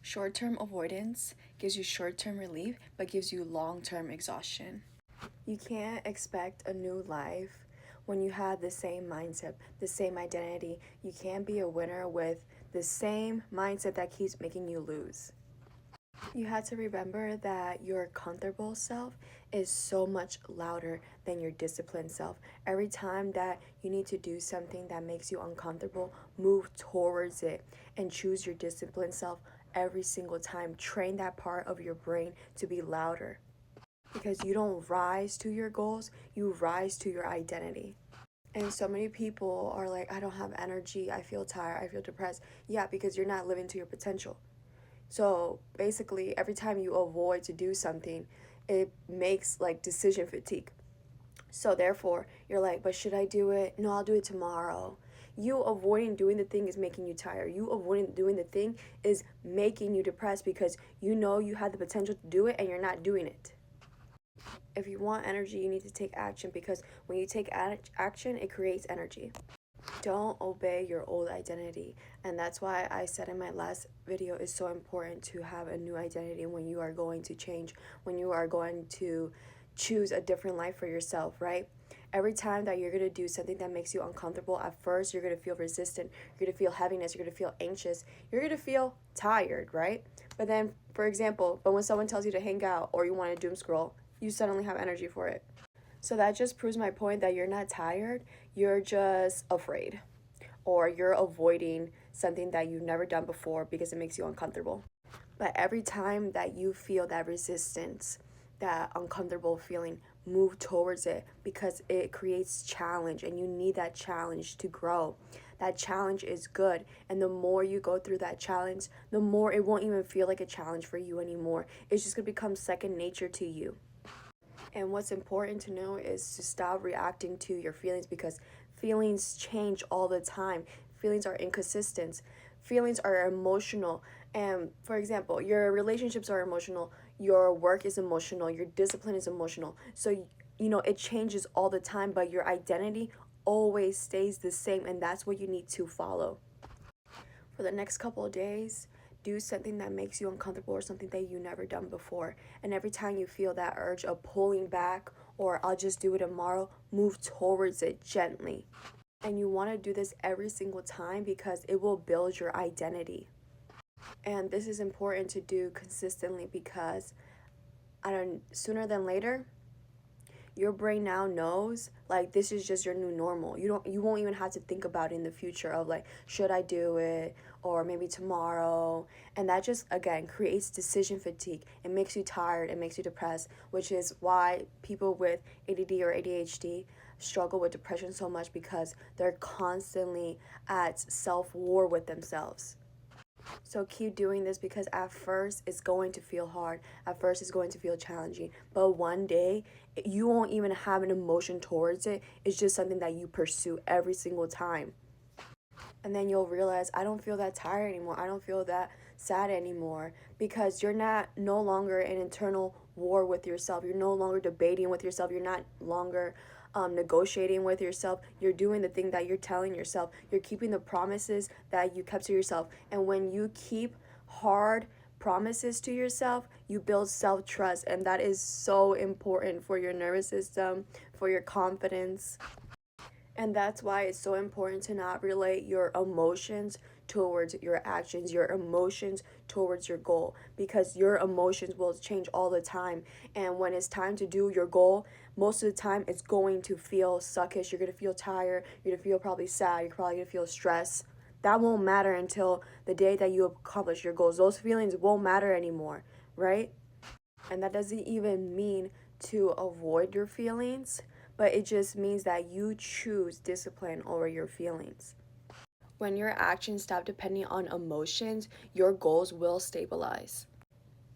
Short-term avoidance gives you short-term relief, but gives you long-term exhaustion. You can't expect a new life when you have the same mindset, the same identity. You can't be a winner with the same mindset that keeps making you lose. You have to remember that your comfortable self is so much louder than your disciplined self. Every time that you need to do something that makes you uncomfortable, move towards it and choose your disciplined self every single time. Train that part of your brain to be louder. Because you don't rise to your goals, you rise to your identity. And so many people are like, I don't have energy, I feel tired, I feel depressed. Yeah, because you're not living to your potential. So basically, every time you avoid to do something, it makes like decision fatigue. So therefore, you're like, but should I do it? No, I'll do it tomorrow. You avoiding doing the thing is making you tired. You avoiding doing the thing is making you depressed because you know you have the potential to do it and you're not doing it. If you want energy, you need to take action because when you take action, it creates energy. Don't obey your old identity. And that's why I said in my last video, it's so important to have a new identity when you are going to change, when you are going to choose a different life for yourself, right? Every time that you're going to do something that makes you uncomfortable, at first you're going to feel resistant, you're going to feel heaviness, you're going to feel anxious, you're going to feel tired, right? But then, for example, when someone tells you to hang out or you want to doom scroll, you suddenly have energy for it. So that just proves my point that you're not tired, you're just afraid. Or you're avoiding something that you've never done before because it makes you uncomfortable. But every time that you feel that resistance, that uncomfortable feeling, move towards it because it creates challenge and you need that challenge to grow. That challenge is good, and the more you go through that challenge, the more it won't even feel like a challenge for you anymore. It's just gonna become second nature to you. And what's important to know is to stop reacting to your feelings because feelings change all the time. Feelings are inconsistent. Feelings are emotional. And for example, your relationships are emotional, your work is emotional, your discipline is emotional. So, it changes all the time, but your identity always stays the same, and that's what you need to follow. For the next couple of days, do something that makes you uncomfortable or something that you never done before. And every time you feel that urge of pulling back or I'll just do it tomorrow, move towards it gently. And you want to do this every single time because it will build your identity. And this is important to do consistently because sooner than later, your brain now knows like this is just your new normal. You won't even have to think about it in the future of like, should I do it or maybe tomorrow. And that just again creates decision fatigue. It makes you tired, it makes you depressed, which is why people with ADD or ADHD struggle with depression so much because they're constantly at self-war with themselves. So keep doing this because at first it's going to feel hard. At first it's going to feel challenging. But one day you won't even have an emotion towards it. It's just something that you pursue every single time. And then you'll realize I don't feel that tired anymore. I don't feel that sad anymore because you're no longer an internal war with yourself. You're no longer debating with yourself. You're not longer negotiating with yourself. You're doing the thing that you're telling yourself. You're keeping the promises that you kept to yourself. And when you keep hard promises to yourself, you build self-trust, and that is so important for your nervous system, for your confidence. And that's why it's so important to not relate your emotions towards your actions, your emotions towards your goal, because your emotions will change all the time. And when it's time to do your goal, most of the time it's going to feel suckish. You're going to feel tired. You're going to feel probably sad. You're probably going to feel stressed. That won't matter until the day that you accomplish your goals. Those feelings won't matter anymore, right? And that doesn't even mean to avoid your feelings, but it just means that you choose discipline over your feelings. When your actions stop depending on emotions, your goals will stabilize.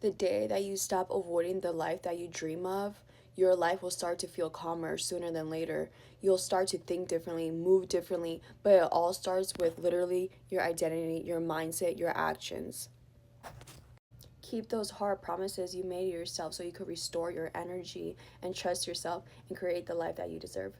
The day that you stop avoiding the life that you dream of, your life will start to feel calmer sooner than later. You'll start to think differently, move differently, but it all starts with literally your identity, your mindset, your actions. Keep those hard promises you made to yourself so you could restore your energy and trust yourself and create the life that you deserve.